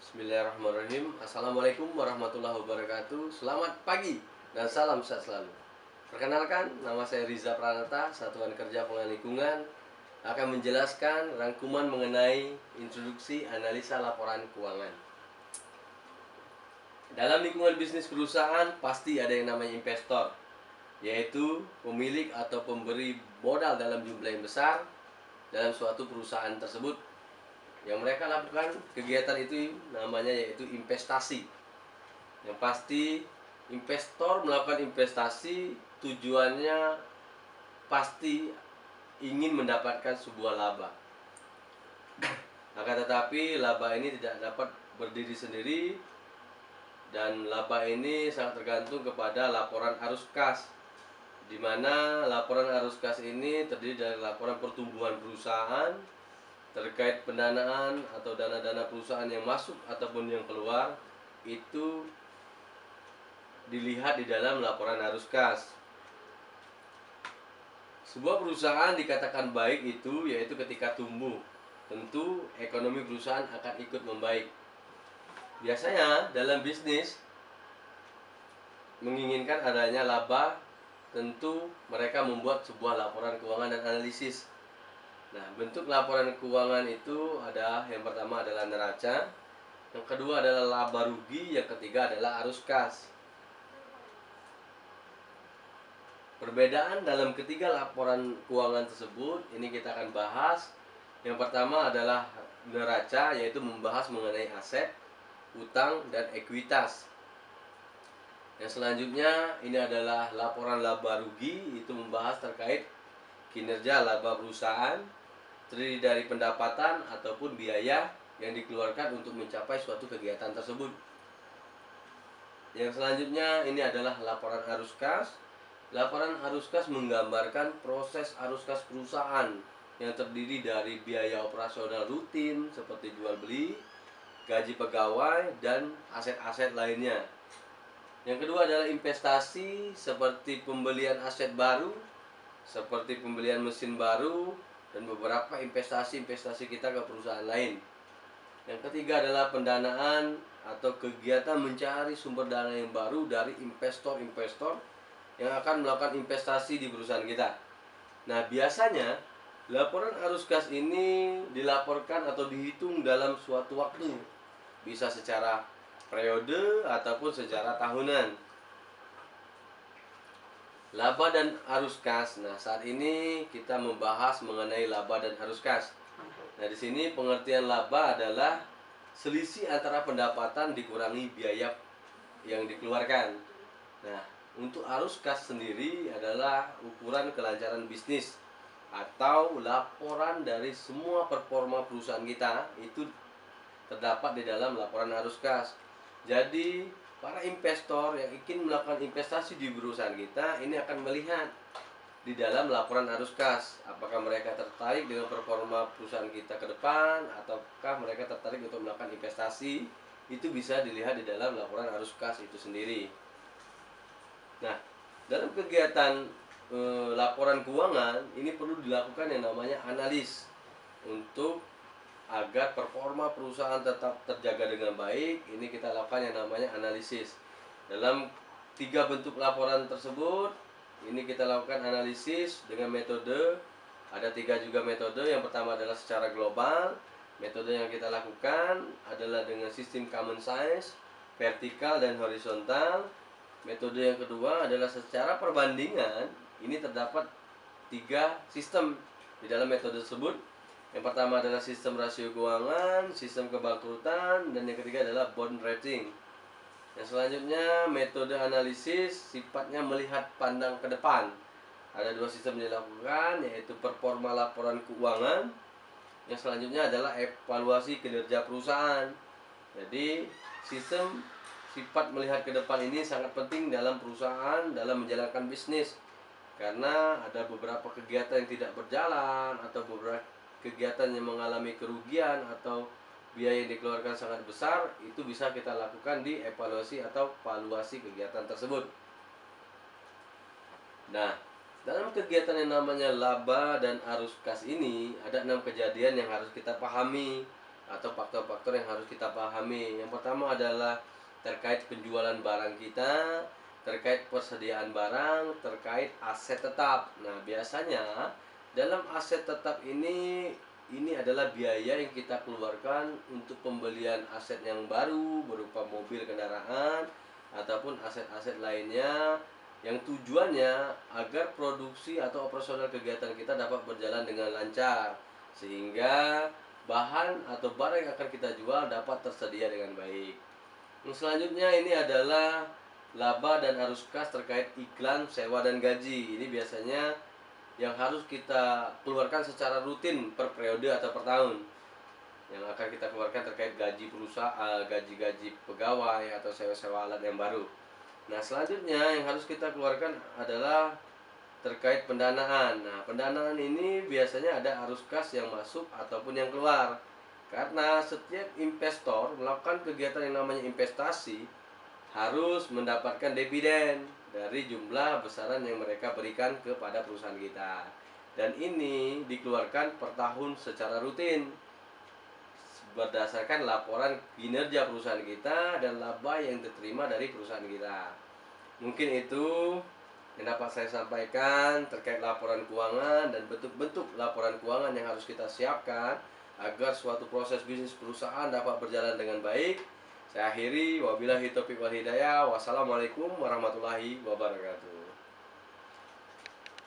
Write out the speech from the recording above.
Bismillahirrahmanirrahim. Assalamualaikum warahmatullahi wabarakatuh. Selamat pagi dan salam sehat selalu. Perkenalkan, nama saya Riza Pranata, Satuan Kerja Pengelolaan Lingkungan, akan menjelaskan rangkuman mengenai introduksi analisa laporan keuangan. Dalam lingkungan bisnis perusahaan pasti ada yang namanya investor, yaitu pemilik atau pemberi modal dalam jumlah yang besar dalam suatu perusahaan tersebut. Yang mereka lakukan kegiatan itu namanya yaitu investasi. Yang pasti investor melakukan investasi tujuannya pasti ingin mendapatkan sebuah laba. Akan tetapi laba ini tidak dapat berdiri sendiri, dan laba ini sangat tergantung kepada laporan arus kas, di mana laporan arus kas ini terdiri dari laporan pertumbuhan perusahaan terkait pendanaan atau dana-dana perusahaan yang masuk ataupun yang keluar, itu dilihat di dalam laporan arus kas. Sebuah perusahaan dikatakan baik itu yaitu ketika tumbuh, tentu ekonomi perusahaan akan ikut membaik. Biasanya dalam bisnis menginginkan adanya laba, tentu mereka membuat sebuah laporan keuangan dan analisis. Nah, bentuk laporan keuangan itu ada, yang pertama adalah neraca, yang kedua adalah laba rugi, yang ketiga adalah arus kas. Perbedaan dalam ketiga laporan keuangan tersebut ini kita akan bahas. Yang pertama adalah neraca, yaitu membahas mengenai aset, utang, dan ekuitas. Yang selanjutnya ini adalah laporan laba rugi, itu membahas terkait kinerja laba perusahaan, terdiri dari pendapatan ataupun biaya yang dikeluarkan untuk mencapai suatu kegiatan tersebut. Yang selanjutnya ini adalah laporan arus kas. Laporan arus kas menggambarkan proses arus kas perusahaan yang terdiri dari biaya operasional rutin seperti jual beli, gaji pegawai, dan aset-aset lainnya. Yang kedua adalah investasi seperti pembelian aset baru, seperti pembelian mesin baru, dan beberapa investasi kita ke perusahaan lain. Yang ketiga adalah pendanaan atau kegiatan mencari sumber dana yang baru dari investor-investor yang akan melakukan investasi di perusahaan kita. Nah, biasanya laporan arus kas ini dilaporkan atau dihitung dalam suatu waktu, bisa secara periode ataupun secara tahunan. Laba dan arus kas. Nah, saat ini kita membahas mengenai laba dan arus kas. Nah, di sini pengertian laba adalah selisih antara pendapatan dikurangi biaya yang dikeluarkan. Nah, untuk arus kas sendiri adalah ukuran kelancaran bisnis atau laporan dari semua performa perusahaan kita itu terdapat di dalam laporan arus kas. Jadi para investor yang ingin melakukan investasi di perusahaan kita ini akan melihat di dalam laporan arus kas apakah mereka tertarik dengan performa perusahaan kita ke depan, ataukah mereka tertarik untuk melakukan investasi. Itu bisa dilihat di dalam laporan arus kas itu sendiri. Nah, dalam kegiatan laporan keuangan ini perlu dilakukan yang namanya analis untuk agar performa perusahaan tetap terjaga dengan baik. Ini kita lakukan yang namanya analisis. Dalam 3 bentuk laporan tersebut, ini kita lakukan analisis dengan metode. Ada 3 juga metode. Yang pertama adalah secara global. Metode yang kita lakukan adalah dengan sistem common size, vertikal dan horizontal. Metode yang kedua adalah secara perbandingan. Ini terdapat 3 sistem di dalam metode tersebut. Yang pertama adalah sistem rasio keuangan, sistem kebangkrutan, dan yang ketiga adalah bond rating. Yang selanjutnya metode analisis sifatnya melihat pandang ke depan. Ada 2 sistem yang dilakukan, yaitu performa laporan keuangan. Yang selanjutnya adalah evaluasi kinerja perusahaan. Jadi sistem sifat melihat ke depan ini sangat penting dalam perusahaan dalam menjalankan bisnis, karena ada beberapa kegiatan yang tidak berjalan atau beberapa kegiatan yang mengalami kerugian atau biaya yang dikeluarkan sangat besar. Itu bisa kita lakukan di evaluasi atau valuasi kegiatan tersebut. Nah, dalam kegiatan yang namanya laba dan arus kas ini ada 6 kejadian yang harus kita pahami. atau faktor-faktor yang harus kita pahami. Yang pertama adalah terkait penjualan barang kita, terkait persediaan barang, terkait aset tetap. Nah, biasanya dalam aset tetap ini adalah biaya yang kita keluarkan untuk pembelian aset yang baru berupa mobil, kendaraan, ataupun aset-aset lainnya yang tujuannya agar produksi atau operasional kegiatan kita dapat berjalan dengan lancar, sehingga bahan atau barang yang akan kita jual dapat tersedia dengan baik. Yang selanjutnya ini adalah laba dan arus kas terkait iklan, sewa, dan gaji. Ini biasanya yang harus kita keluarkan secara rutin per periode atau per tahun, yang akan kita keluarkan terkait gaji perusahaan, gaji-gaji pegawai, atau sewa-sewa alat yang baru. Nah, selanjutnya yang harus kita keluarkan adalah terkait pendanaan. Nah, pendanaan ini biasanya ada arus kas yang masuk ataupun yang keluar. Karena setiap investor melakukan kegiatan yang namanya investasi harus mendapatkan dividen dari jumlah besaran yang mereka berikan kepada perusahaan kita. Dan ini dikeluarkan per tahun secara rutin berdasarkan laporan kinerja perusahaan kita dan laba yang diterima dari perusahaan kita. Mungkin itu yang dapat saya sampaikan terkait laporan keuangan dan bentuk-bentuk laporan keuangan yang harus kita siapkan agar suatu proses bisnis perusahaan dapat berjalan dengan baik. Saya akhiri, wabillahi taufiq wal hidayah. Wassalamualaikum warahmatullahi wabarakatuh.